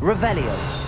Revelio.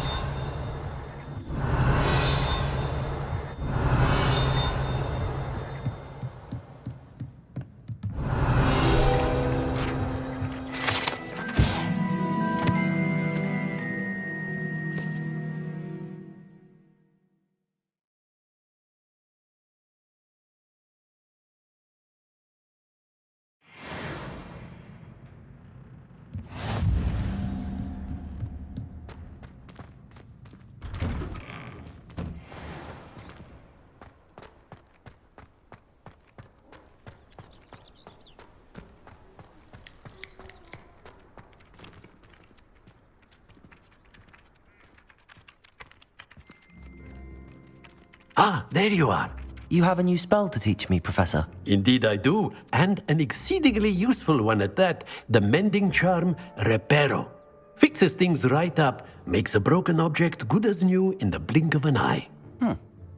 Ah, there you are. You have a new spell to teach me, Professor. Indeed I do, and an exceedingly useful one at that. The mending charm, Reparo. Fixes things right up, makes a broken object good as new in the blink of an eye.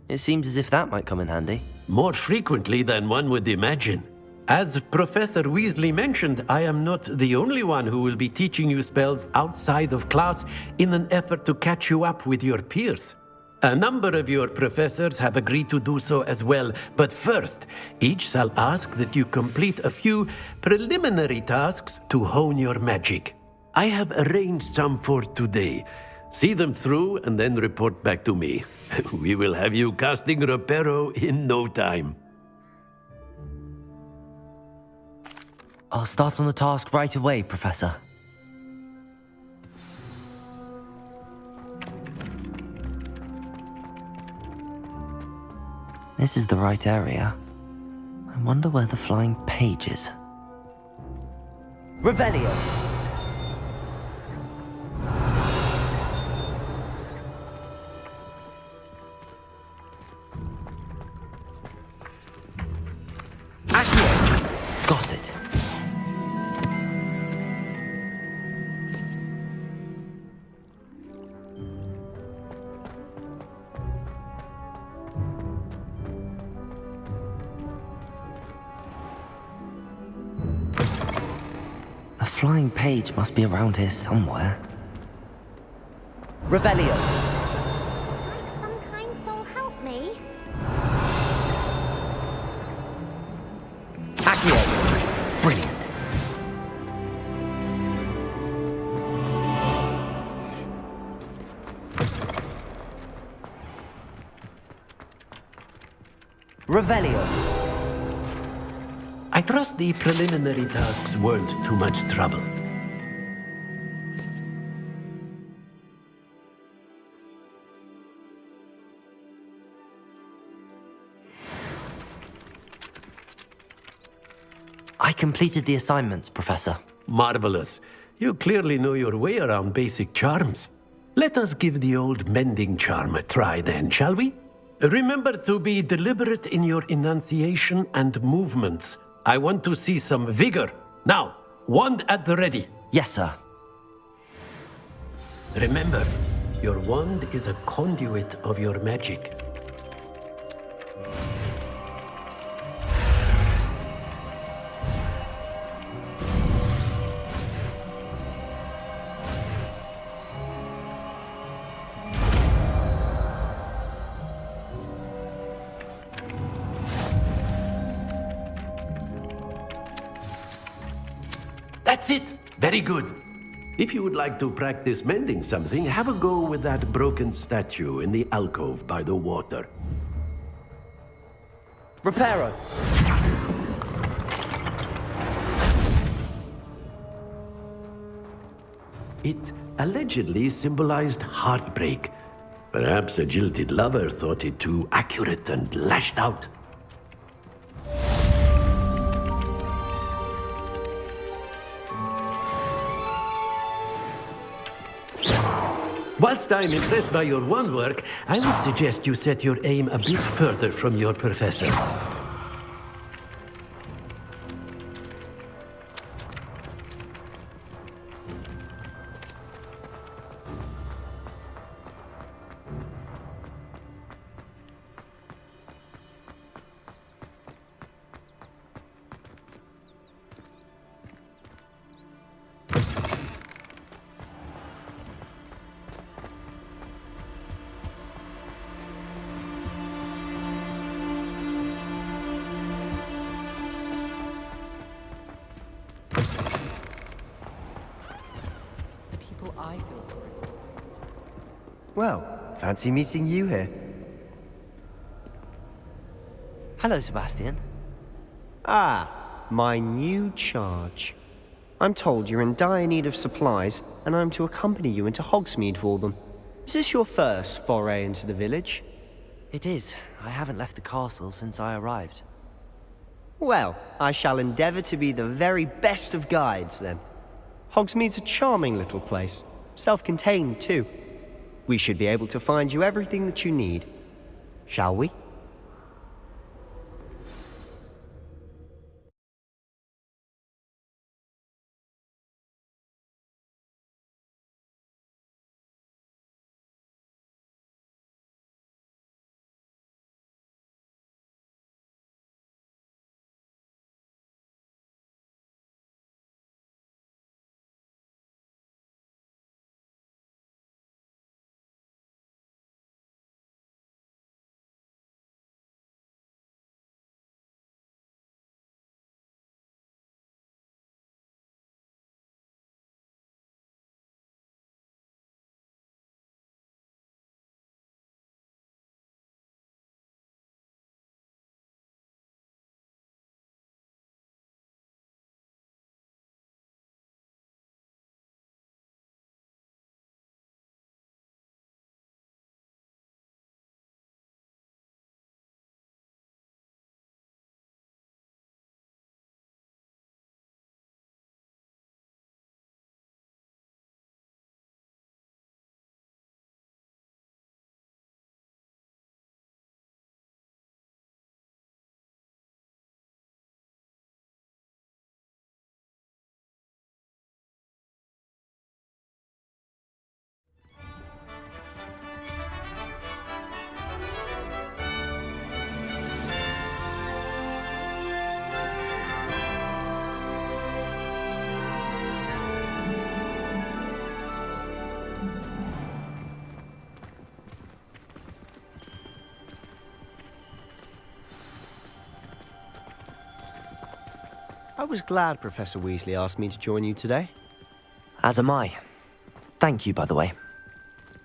It seems as if that might come in handy. More frequently than one would imagine. As Professor Weasley mentioned, I am not the only one who will be teaching you spells outside of class in an effort to catch you up with your peers. A number of your professors have agreed to do so as well, but first, each shall ask that you complete a few preliminary tasks to hone your magic. I have arranged some for today. See them through and then report back to me. We will have you casting Reparo in no time. I'll start on the task right away, Professor. This is the right area. I wonder where the flying page is. Revelio! Accio! Got it. The flying page must be around here somewhere. Revelio! Might some kind soul help me? Accio! Brilliant. Revelio! I trust the preliminary tasks weren't too much trouble. I completed the assignments, Professor. Marvelous. You clearly know your way around basic charms. Let us give the old mending charm a try then, shall we? Remember to be deliberate in your enunciation and movements. I want to see some vigor. Now, wand at the ready. Yes, sir. Remember, your wand is a conduit of your magic. That's it. Very good. If you would like to practice mending something, have a go with that broken statue in the alcove by the water. Reparo! It allegedly symbolized heartbreak. Perhaps a jilted lover thought it too accurate and lashed out. Whilst I'm impressed by your wand work, I would suggest you set your aim a bit further from your professor. Well, fancy meeting you here. Hello, Sebastian. Ah, my new charge. I'm told you're in dire need of supplies, and I'm to accompany you into Hogsmead for them. Is this your first foray into the village? It is. I haven't left the castle since I arrived. Well, I shall endeavour to be the very best of guides, then. Hogsmead's a charming little place. Self-contained, too. We should be able to find you everything that you need. Shall we? I was glad Professor Weasley asked me to join you today. As am I. Thank you, by the way.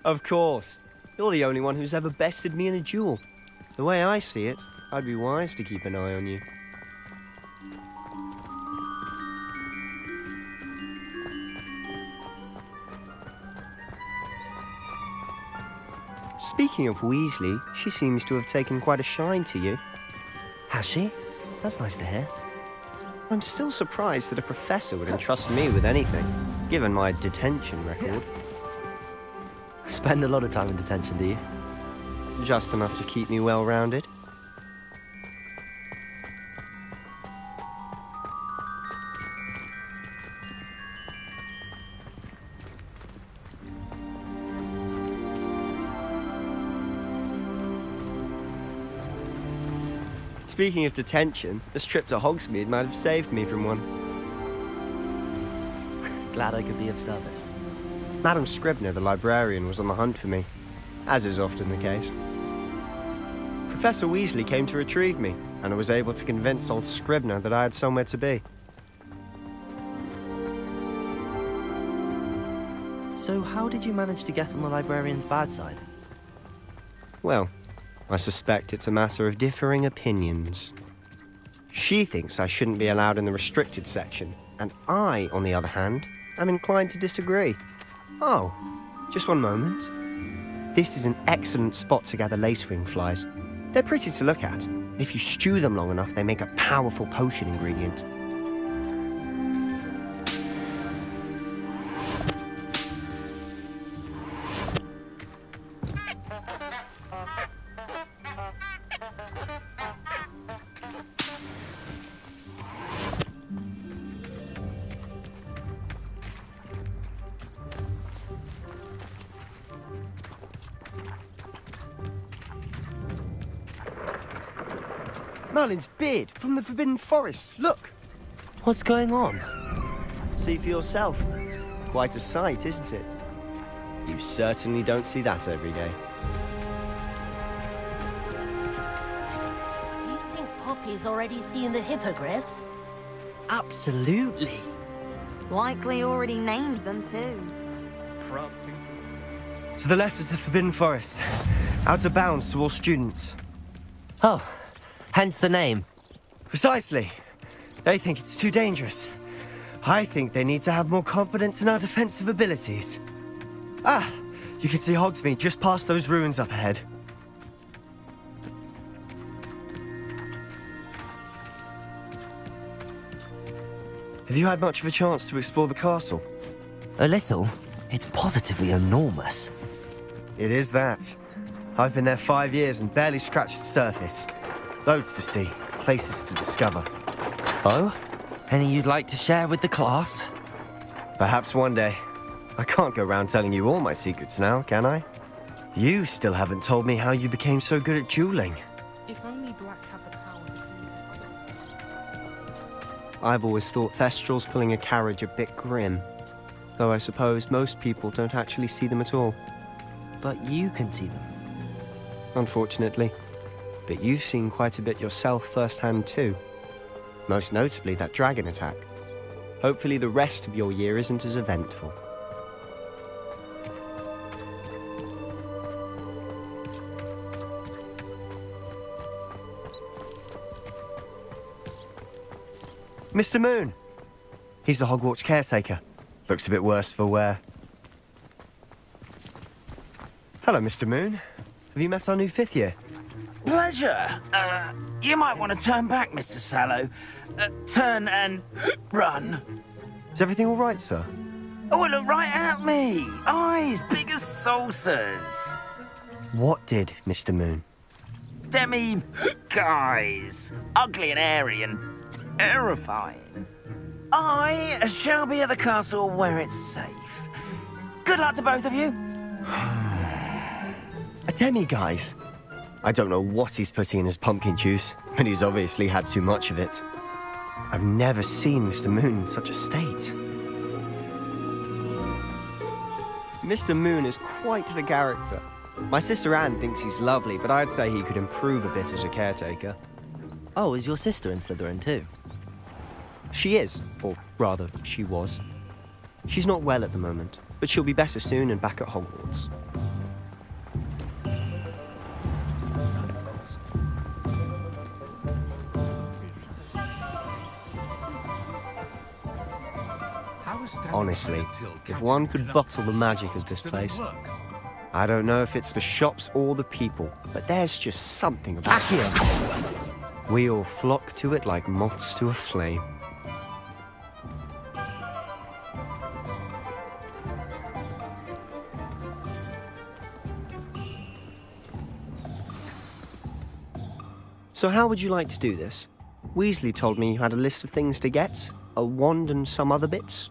Of course. You're the only one who's ever bested me in a duel. The way I see it, I'd be wise to keep an eye on you. Speaking of Weasley, she seems to have taken quite a shine to you. Has she? That's nice to hear. I'm still surprised that a professor would entrust me with anything, given my detention record. Spend a lot of time in detention, do you? Just enough to keep me well-rounded. Speaking of detention, this trip to Hogsmead might have saved me from one. Glad I could be of service. Madam Scribner, the librarian, was on the hunt for me, as is often the case. Professor Weasley came to retrieve me, and I was able to convince old Scribner that I had somewhere to be. So how did you manage to get on the librarian's bad side? Well, I suspect it's a matter of differing opinions. She thinks I shouldn't be allowed in the restricted section, and I, on the other hand, am inclined to disagree. Oh, just one moment. This is an excellent spot to gather lacewing flies. They're pretty to look at. If you stew them long enough, they make a powerful potion ingredient. Merlin's beard from the Forbidden Forest. Look! What's going on? See for yourself. Quite a sight, isn't it? You certainly don't see that every day. Do you think Poppy's already seen the hippogriffs? Absolutely. Likely already named them too. To the left is the Forbidden Forest. Out of bounds to all students. Oh, hence the name. Precisely. They think it's too dangerous. I think they need to have more confidence in our defensive abilities. Ah, you can see Hogsmead just past those ruins up ahead. Have you had much of a chance to explore the castle? A little. It's positively enormous. It is that. I've been there 5 years and barely scratched the surface. Loads to see, places to discover. Oh? Any you'd like to share with the class? Perhaps one day. I can't go around telling you all my secrets now, can I? You still haven't told me how you became so good at dueling. If only Black had the power to I've always thought Thestrals pulling a carriage a bit grim. Though I suppose most people don't actually see them at all. But you can see them. Unfortunately. But you've seen quite a bit yourself firsthand too. Most notably that dragon attack. Hopefully the rest of your year isn't as eventful. Mr. Moon! He's the Hogwarts caretaker. Looks a bit worse for wear. Hello, Mr. Moon. Have you met our new 5th year? Pleasure. You might want to turn back, Mr. Sallow. Turn and run. Is everything all right, sir? Oh, look right at me. Eyes big as saucers. What did, Mr. Moon? Demi guys. Ugly and airy and terrifying. I shall be at the castle where it's safe. Good luck to both of you. A demi-guise? I don't know what he's putting in his pumpkin juice, but he's obviously had too much of it. I've never seen Mr. Moon in such a state. Mr. Moon is quite the character. My sister Anne thinks he's lovely, but I'd say he could improve a bit as a caretaker. Oh, is your sister in Slytherin too? She is, or rather, she was. She's not well at the moment, but she'll be better soon and back at Hogwarts. Honestly, if one could bottle the magic of this place. I don't know if it's the shops or the people, but there's just something about it. We all flock to it like moths to a flame. So how would you like to do this? Weasley told me you had a list of things to get, a wand and some other bits.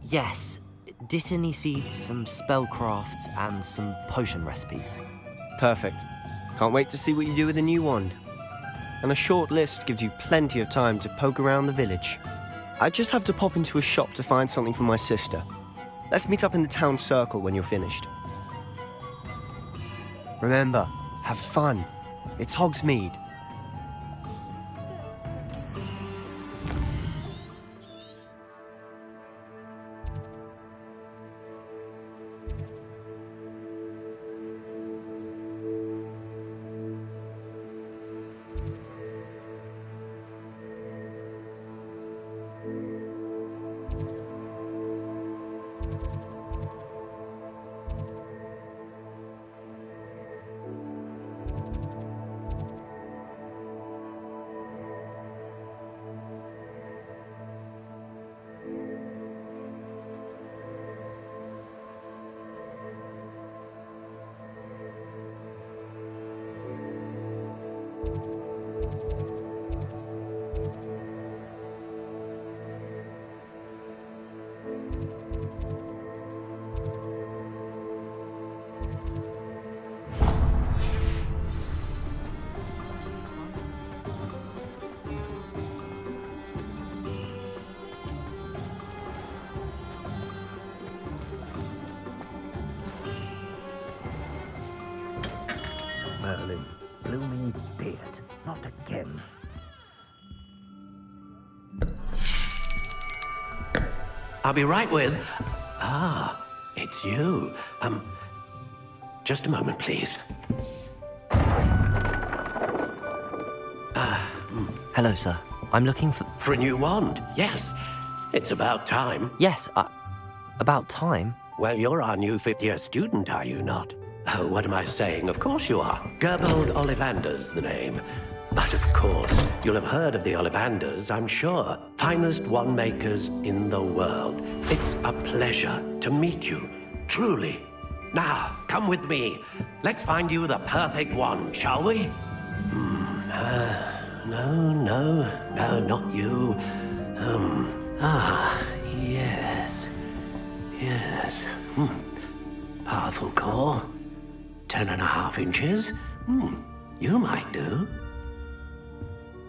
Yes. Dittany seeds, some spellcrafts, and some potion recipes. Perfect. Can't wait to see what you do with the new wand. And a short list gives you plenty of time to poke around the village. I just have to pop into a shop to find something for my sister. Let's meet up in the town circle when you're finished. Remember, have fun. It's Hogsmead. Merlin, gloomy beard, not again. I'll be right with... Ah, it's you. just a moment, please. Hello, sir. I'm looking for. For a new wand, yes. It's about time. Yes, about time. Well, you're our new fifth-year student, are you not? Oh, what am I saying? Of course you are. Gerbold Ollivander's the name. But of course, you'll have heard of the Ollivanders, I'm sure. Finest wand makers in the world. It's a pleasure to meet you, truly. Now, come with me. Let's find you the perfect wand, shall we? No, not you. Yes. Powerful core. 10.5 inches. You might do.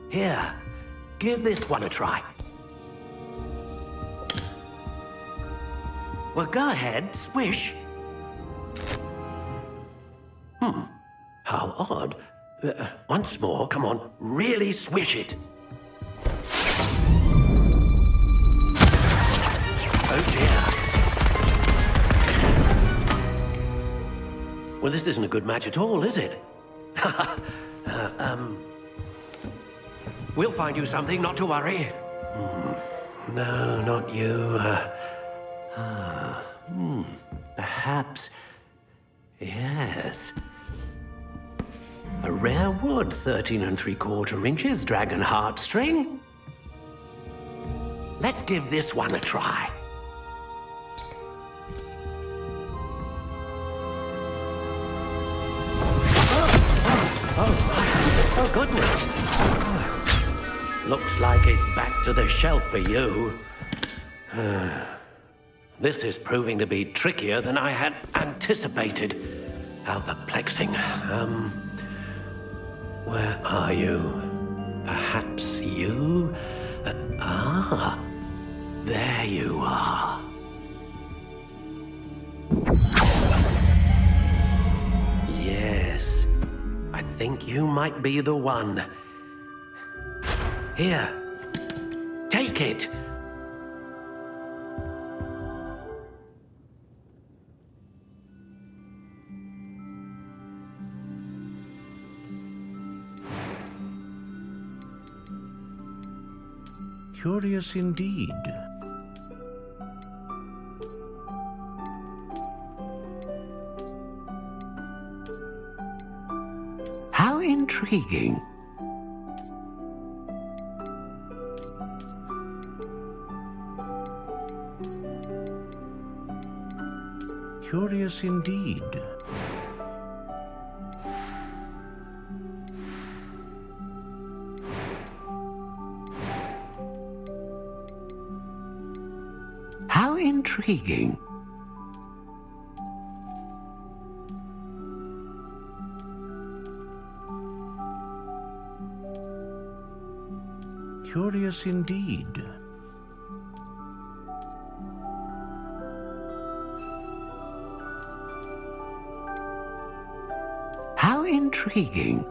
Here, give this one a try. Well, go ahead, swish. How odd. Once more, come on, really swish it. Oh dear. Well, this isn't a good match at all, is it? We'll find you something, not to worry. No, not you. Perhaps. Yes. A rare wood, 13 3/4 inches, dragon heartstring. Let's give this one a try. Oh, goodness. Looks like it's back to the shelf for you. This is proving to be trickier than I had anticipated. How perplexing. Where are you? Perhaps you? There you are. Yes, I think you might be the one. Here, take it. Curious indeed. How intriguing. Curious indeed. How intriguing. Curious indeed. How intriguing.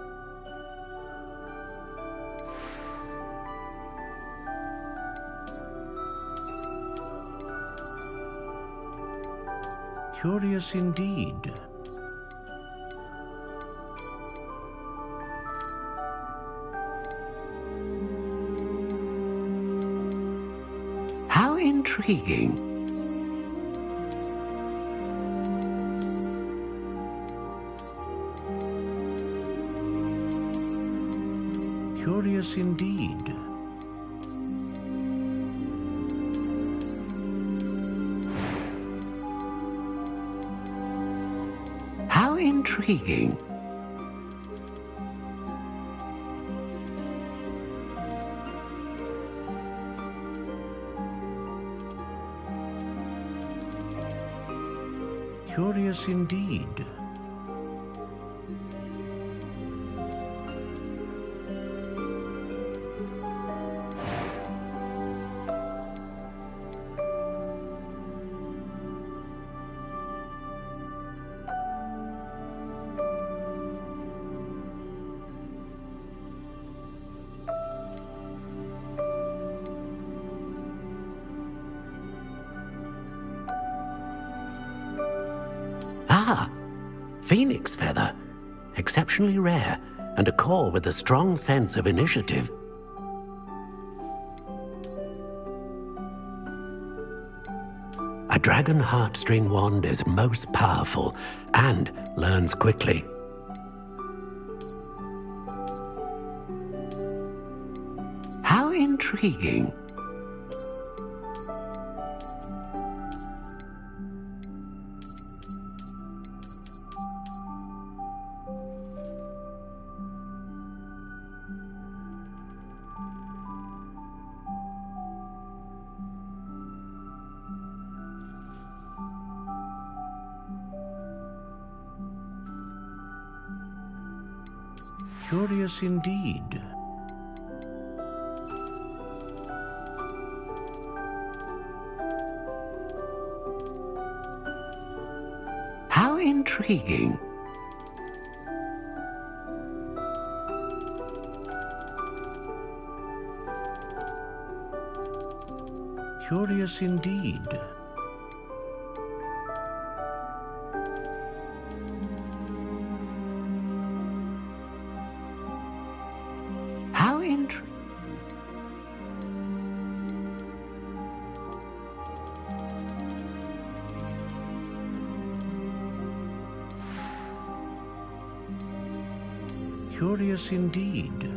Curious indeed. How intriguing. Curious indeed. How intriguing. Curious indeed. phoenix feather. Exceptionally rare, and a core with a strong sense of initiative. A dragon heartstring wand is most powerful and learns quickly. How intriguing. Curious indeed. How intriguing. Curious indeed. How intriguing. Curious indeed.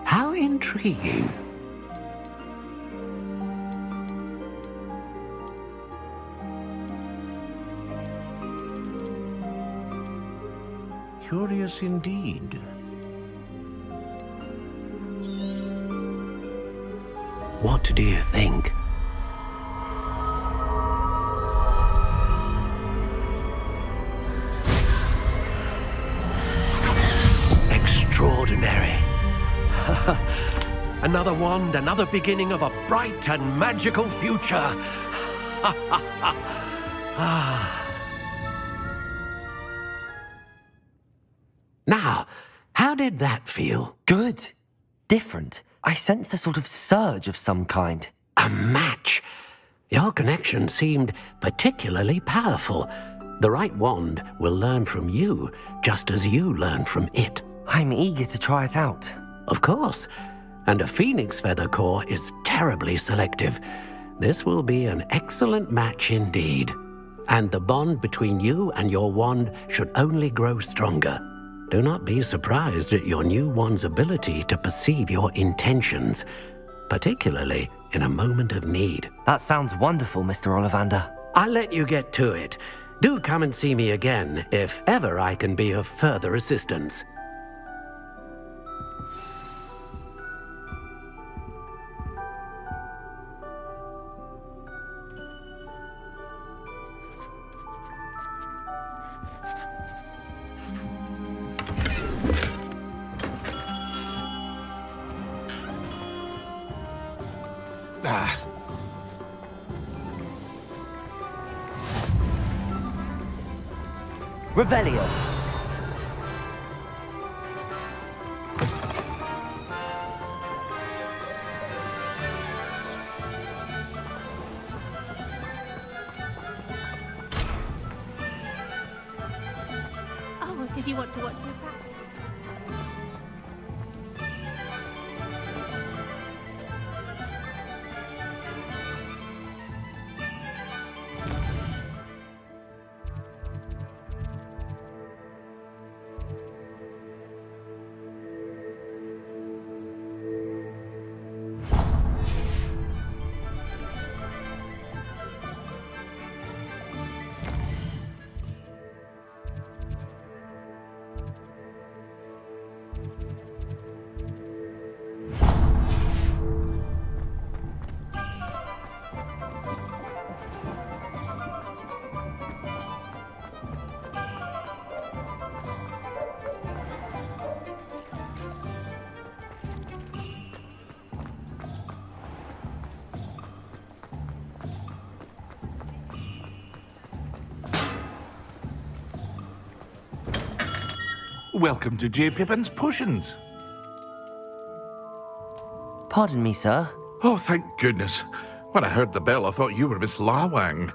How intriguing. Curious indeed. What do you think? Extraordinary. Another wand, another beginning of a bright and magical future. Now, how did that feel? Good. Different. I sensed a sort of surge of some kind. A match. Your connection seemed particularly powerful. The right wand will learn from you, just as you learn from it. I'm eager to try it out. Of course. And a phoenix feather core is terribly selective. This will be an excellent match indeed. And the bond between you and your wand should only grow stronger. Do not be surprised at your new wand's ability to perceive your intentions, particularly in a moment of need. That sounds wonderful, Mr. Ollivander. I'll let you get to it. Do come and see me again if ever I can be of further assistance. Revelio. Oh, did you want to watch me practice? Welcome to J. Pippin's Potions. Pardon me, sir. Oh, thank goodness. When I heard the bell, I thought you were Miss Lawang.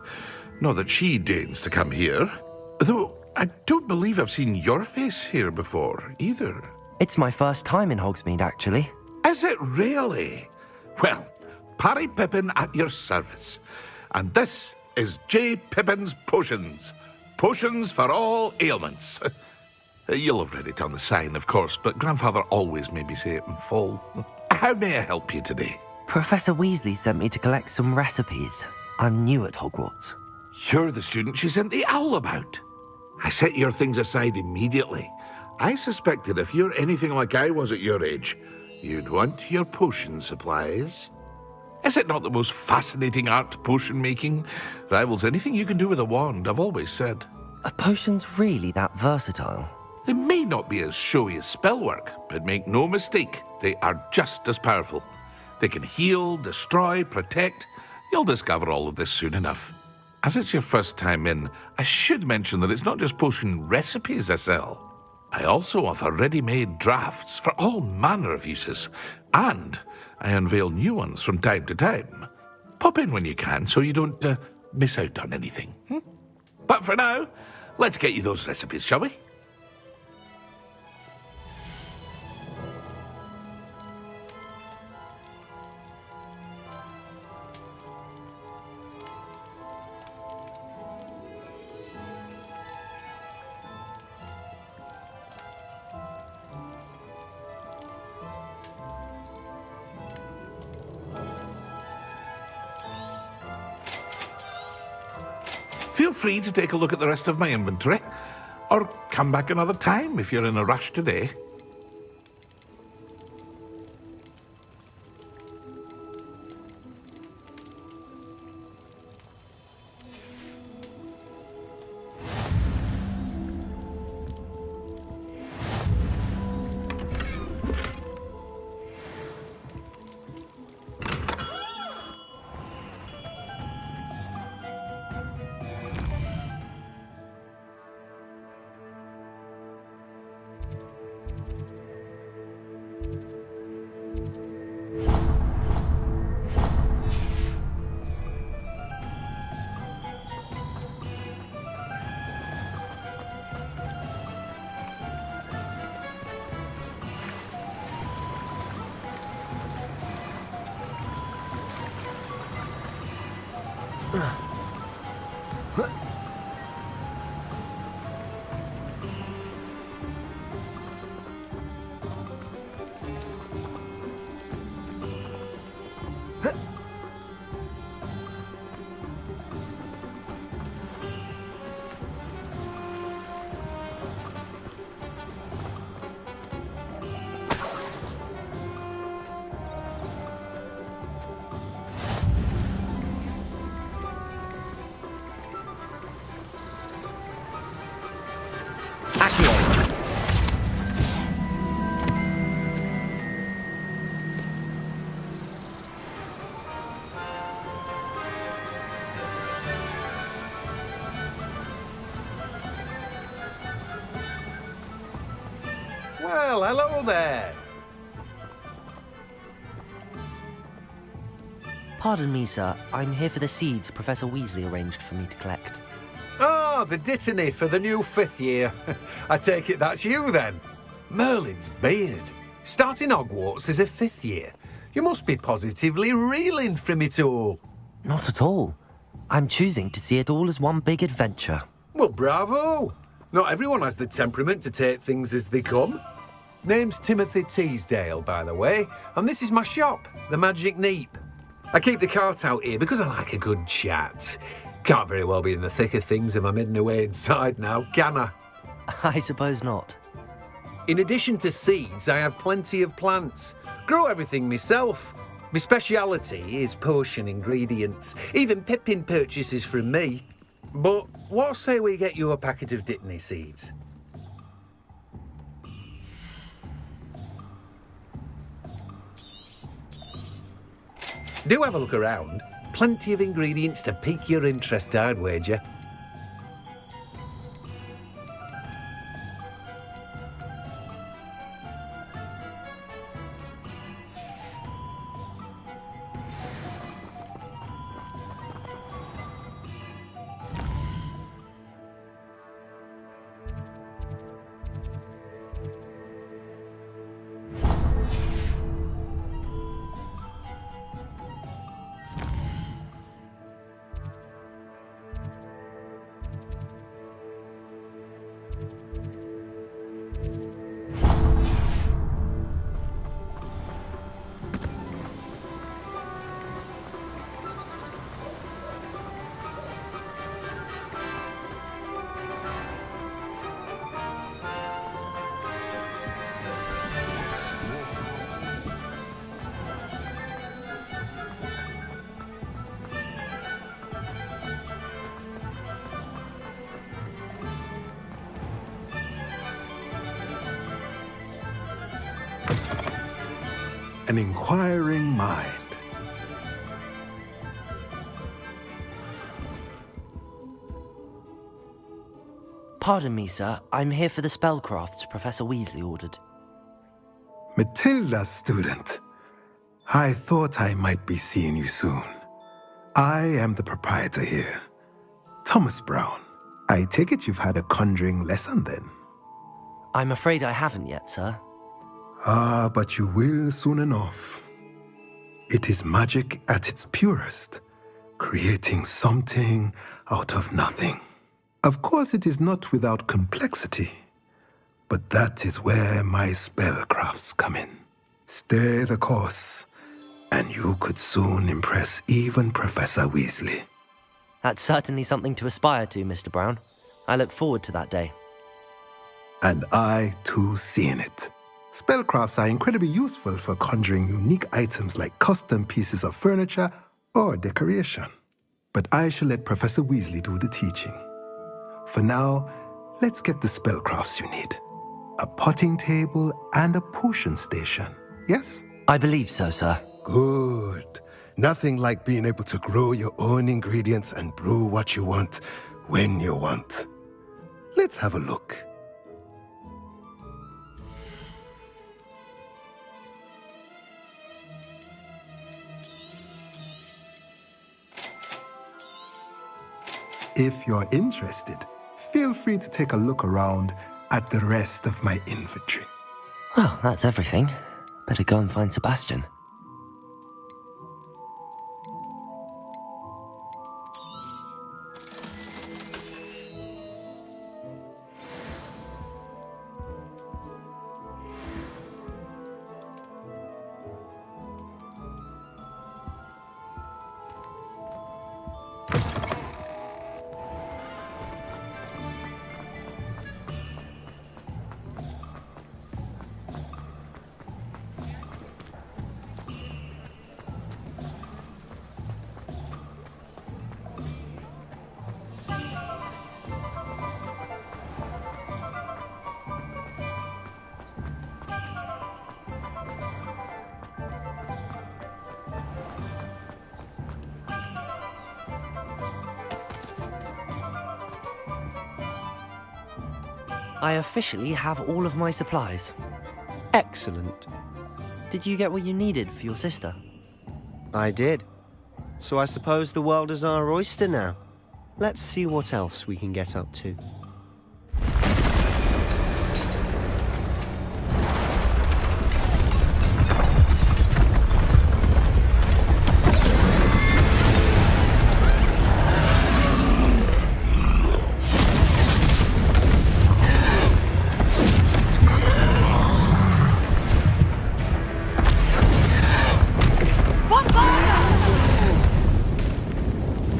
Not that she deigns to come here. Though I don't believe I've seen your face here before, either. It's my first time in Hogsmead, actually. Is it really? Well, Parry Pippin at your service. And this is J. Pippin's Potions. Potions for all ailments. You'll have read it on the sign, of course, but Grandfather always made me say it in full. How may I help you today? Professor Weasley sent me to collect some recipes. I'm new at Hogwarts. You're the student she sent the owl about. I set your things aside immediately. I suspected if you're anything like I was at your age, you'd want your potion supplies. Is it not the most fascinating art, potion making? Rivals anything you can do with a wand, I've always said. Are potions really that versatile? They may not be as showy as spellwork, but make no mistake, they are just as powerful. They can heal, destroy, protect. You'll discover all of this soon enough. As it's your first time in, I should mention that it's not just potion recipes I sell. I also offer ready-made drafts for all manner of uses, and I unveil new ones from time to time. Pop in when you can so you don't miss out on anything. But for now, let's get you those recipes, shall we? Feel free to take a look at the rest of my inventory, or come back another time if you're in a rush today. Well, hello there. Pardon me, sir. I'm here for the seeds Professor Weasley arranged for me to collect. Oh, the dittany for the new 5th year. I take it that's you then. Merlin's beard. Starting Hogwarts as a 5th year. You must be positively reeling from it all. Not at all. I'm choosing to see it all as one big adventure. Well, bravo. Not everyone has the temperament to take things as they come. Name's Timothy Teasdale, by the way, and this is my shop, the Magic Neep. I keep the cart out here because I like a good chat. Can't very well be in the thick of things if I'm hidden away inside now, can I? I suppose not. In addition to seeds, I have plenty of plants. Grow everything myself. My speciality is potion ingredients. Even Pippin purchases from me. But what say we get you a packet of dittany seeds? Do have a look around. Plenty of ingredients to pique your interest, I'd wager. an inquiring mind. Pardon me, sir. I'm here for the spellcrafts Professor Weasley ordered. Matilda's student. I thought I might be seeing you soon. I am the proprietor here, Thomas Brown. I take it you've had a conjuring lesson then? I'm afraid I haven't yet, sir. Ah, but you will soon enough. It is magic at its purest, creating something out of nothing. Of course, it is not without complexity, but that is where my spellcrafts come in. Stay the course, and you could soon impress even Professor Weasley. That's certainly something to aspire to, Mr. Brown. I look forward to that day. And I, too, seeing it. Spellcrafts are incredibly useful for conjuring unique items like custom pieces of furniture or decoration. But I shall let Professor Weasley do the teaching. For now, let's get the spellcrafts you need. A potting table and a potion station, yes? I believe so, sir. Good. Nothing like being able to grow your own ingredients and brew what you want when you want. Let's have a look. If you're interested, feel free to take a look around at the rest of my inventory. Well, that's everything. Better go and find Sebastian. I officially have all of my supplies. Excellent. Did you get what you needed for your sister? I did. So I suppose the world is our oyster now. Let's see what else we can get up to.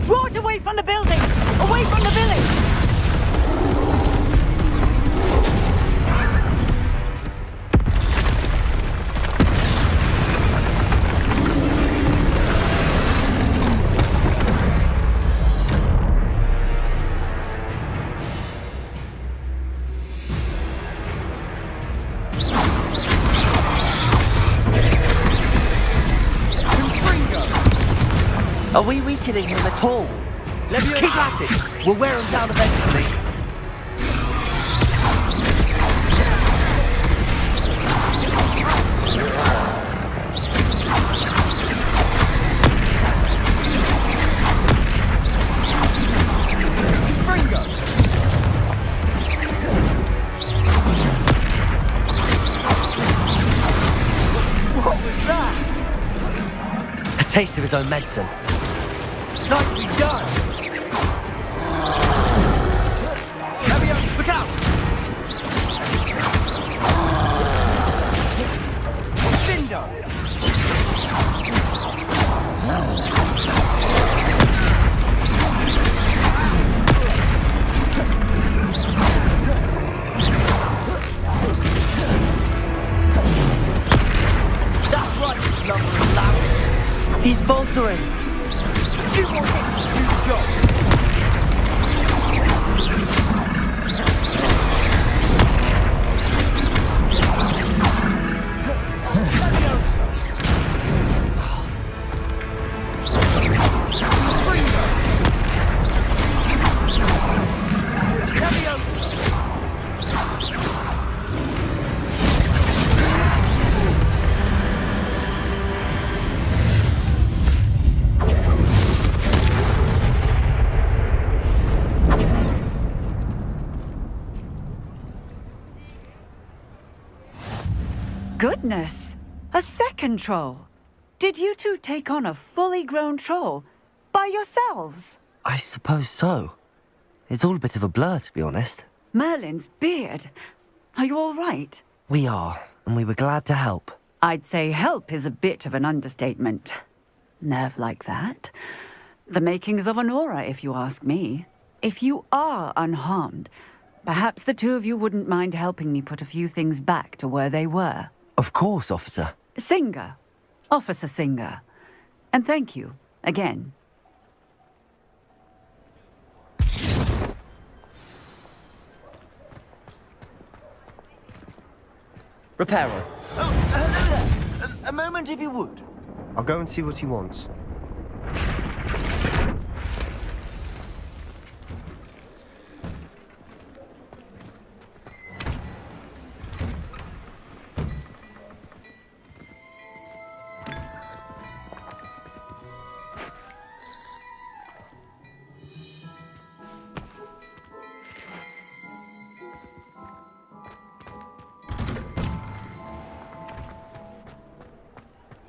Draw it away from the building! Away from the village! Are we weakening him at all? Keep at it! We'll wear him down eventually. What was that? A taste of his own medicine. Nicely done! Levio, look out! Cinder! That's right, lumbering loud. He's faltering. You will hit to do the job. Goodness! A second troll! Did you two take on a fully grown troll by yourselves? I suppose so. It's all a bit of a blur, to be honest. Merlin's beard. Are you all right? We are, and we were glad to help. I'd say help is a bit of an understatement. Nerve like that. The makings of an aura, if you ask me. If you are unharmed, perhaps the two of you wouldn't mind helping me put a few things back to where they were. Of course, officer. Singer. Officer Singer. And thank you, again. Reparo. Oh, hello there. A moment, if you would. I'll go and see what he wants.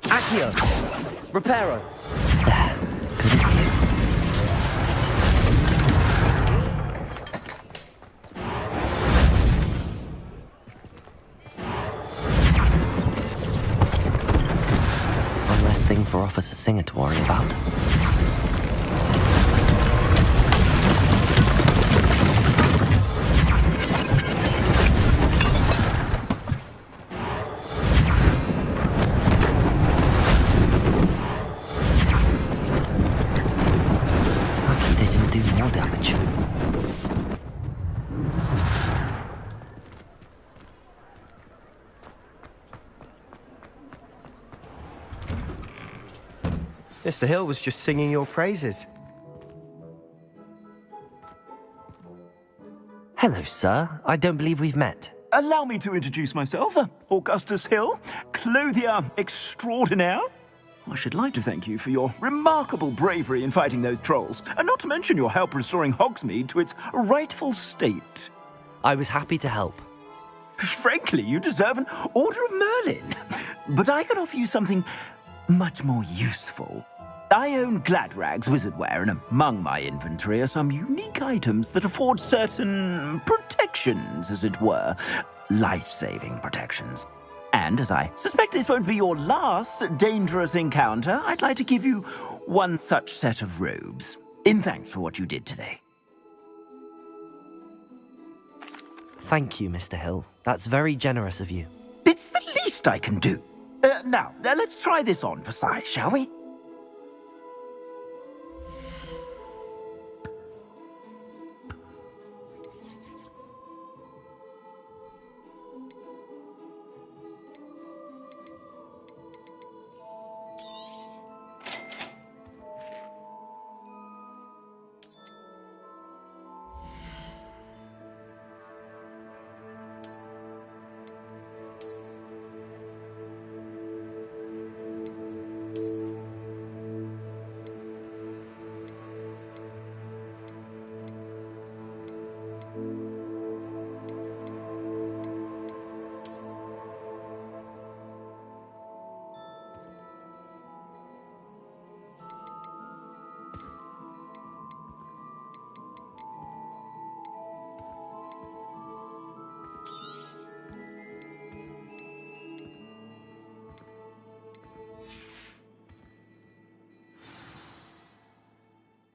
Accio! Reparo! One less thing for Officer Singer to worry about. Mr. Hill was just singing your praises. Hello, sir. I don't believe we've met. Allow me to introduce myself, Augustus Hill, clothier extraordinaire. I should like to thank you for your remarkable bravery in fighting those trolls, and not to mention your help restoring Hogsmead to its rightful state. I was happy to help. Frankly, you deserve an Order of Merlin. But I can offer you something much more useful. I own Gladrag's wizardware, and among my inventory are some unique items that afford certain protections, as it were. Life-saving protections. And as I suspect this won't be your last dangerous encounter, I'd like to give you one such set of robes, in thanks for what you did today. Thank you, Mr. Hill. That's very generous of you. It's the least I can do. Now, let's try this on for size, shall we?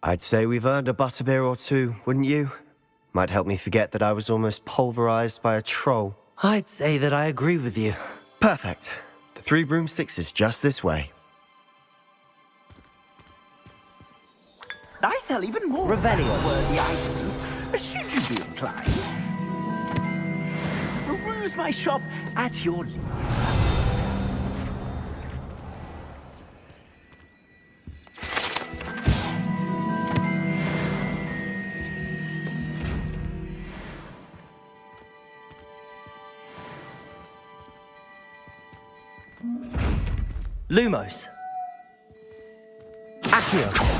I'd say we've earned a butterbeer or two, wouldn't you? Might help me forget that I was almost pulverized by a troll. I'd say that I agree with you. Perfect. The 3 broomsticks is just this way. I sell even more worthy items, should you be inclined. Peruse my shop at your leisure. Lumos. Accio.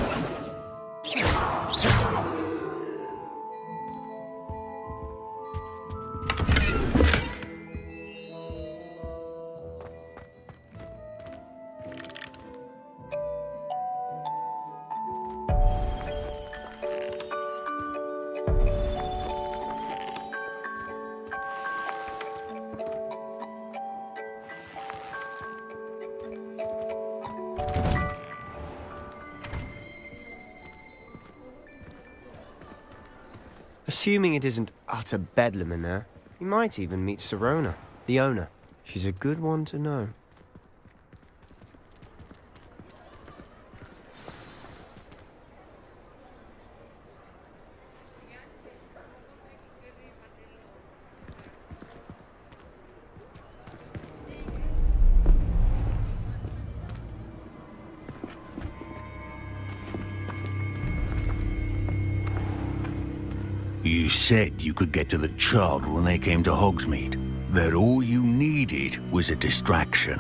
Assuming it isn't utter bedlam in there, you might even meet Sirona, the owner. She's a good one to know. You said you could get to the child when they came to Hogsmead. That all you needed was a distraction.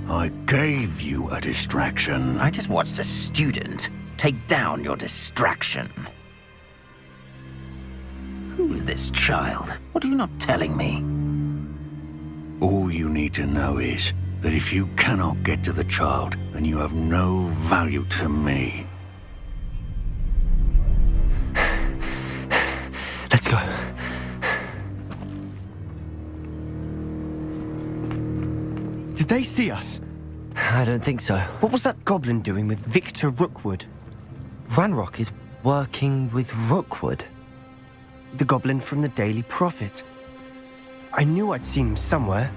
I gave you a distraction. I just watched a student take down your distraction. Who's this child? What are you not telling me? All you need to know is that if you cannot get to the child, then you have no value to me. Let's go. Did they see us? I don't think so. What was that goblin doing with Victor Rookwood? Ranrock is working with Rookwood. The goblin from the Daily Prophet. I knew I'd seen him somewhere.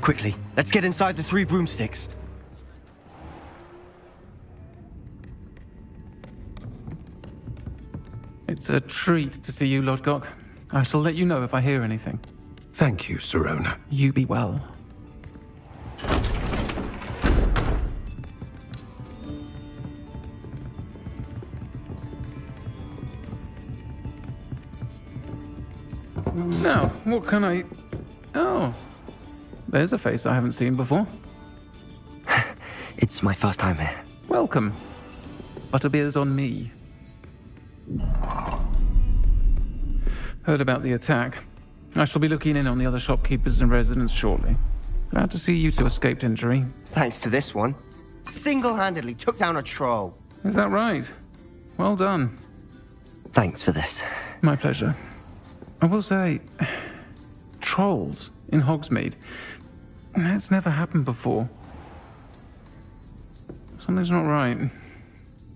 Quickly, let's get inside the 3 broomsticks. It's a treat to see you, Lodgok. I shall let you know if I hear anything. Thank you, Sirona. You be well. Now, what can I... Oh, there's a face I haven't seen before. It's my first time here. Welcome. Butterbeer's on me. Heard about the attack. I shall be looking in on the other shopkeepers and residents shortly. Glad to see you two escaped injury. Thanks to this one. Single-handedly took down a troll. Is that right? Well done. Thanks for this. My pleasure. I will say, trolls in Hogsmeade. That's never happened before. Something's not right.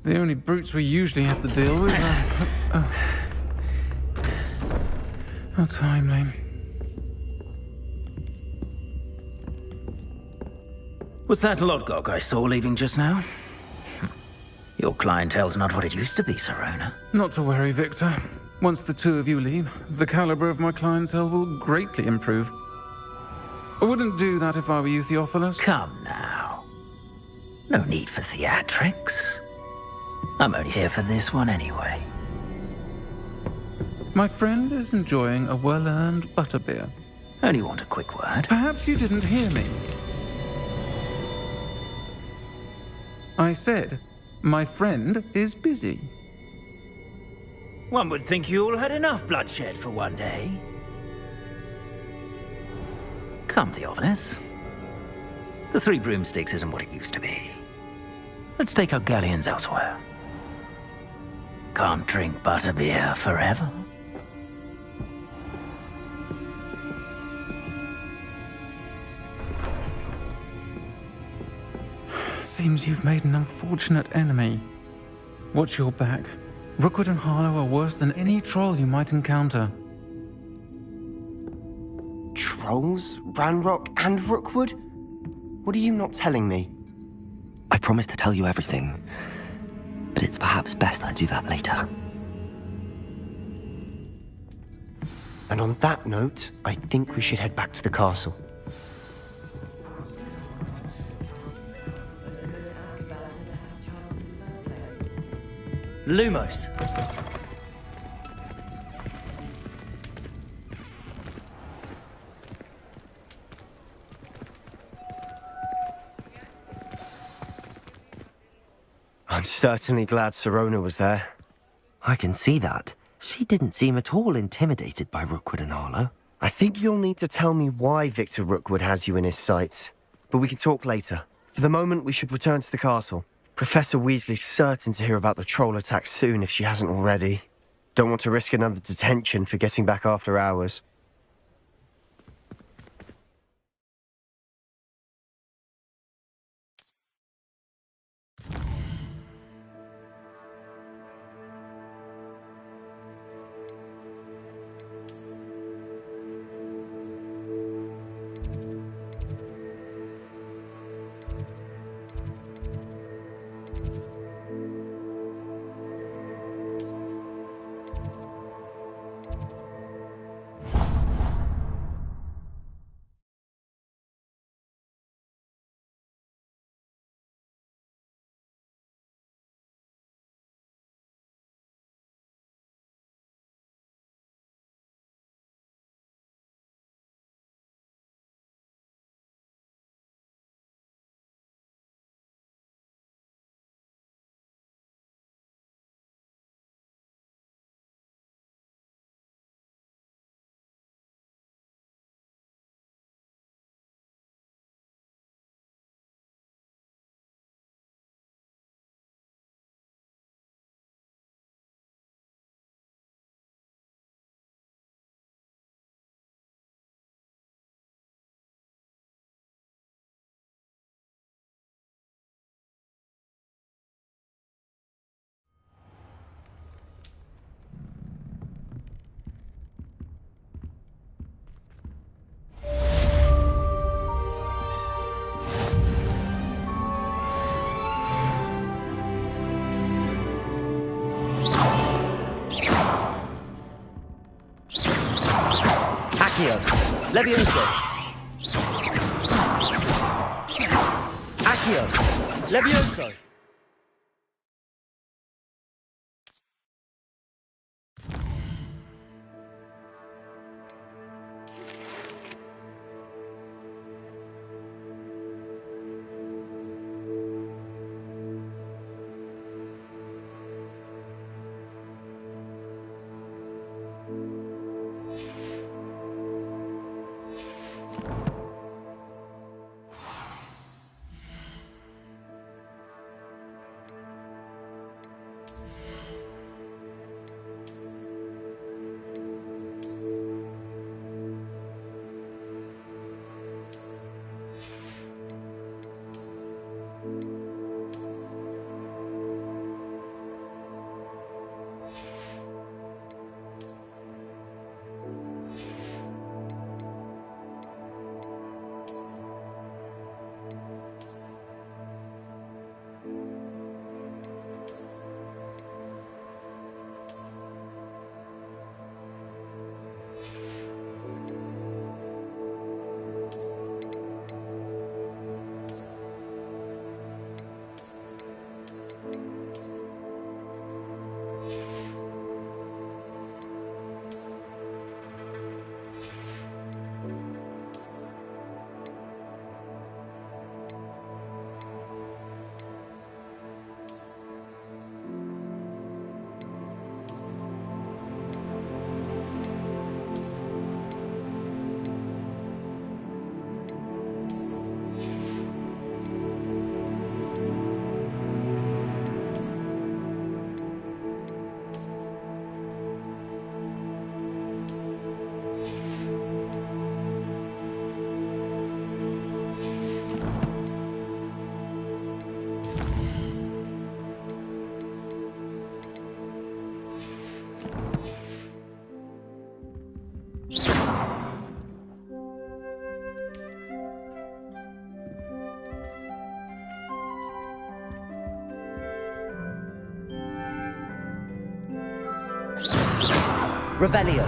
The only brutes we usually have to deal with are... How timely. Was that Lodgok I saw leaving just now? Your clientele's not what it used to be, Sirona. Not to worry, Victor. Once the 2 of you leave, the caliber of my clientele will greatly improve. I wouldn't do that if I were you, Theophilus. Come now. No need for theatrics. I'm only here for this one anyway. My friend is enjoying a well-earned butterbeer. Only want a quick word. Perhaps you didn't hear me. I said, my friend is busy. One would think you all had enough bloodshed for one day. Come, Theophilus. The 3 broomsticks isn't what it used to be. Let's take our galleons elsewhere. Can't drink butterbeer forever. Seems you've made an unfortunate enemy. Watch your back. Rookwood and Harlow are worse than any troll you might encounter. Trolls? Ranrock and Rookwood? What are you not telling me? I promised to tell you everything, but it's perhaps best I do that later. And on that note, I think we should head back to the castle. Lumos. I'm certainly glad Sirona was there. I can see that. She didn't seem at all intimidated by Rookwood and Harlow. I think you'll need to tell me why Victor Rookwood has you in his sights. But we can talk later. For the moment, we should return to the castle. Professor Weasley's certain to hear about the troll attack soon if she hasn't already. Don't want to risk another detention for getting back after hours. Accio. Levioso. Accio. Levioso. Revelio.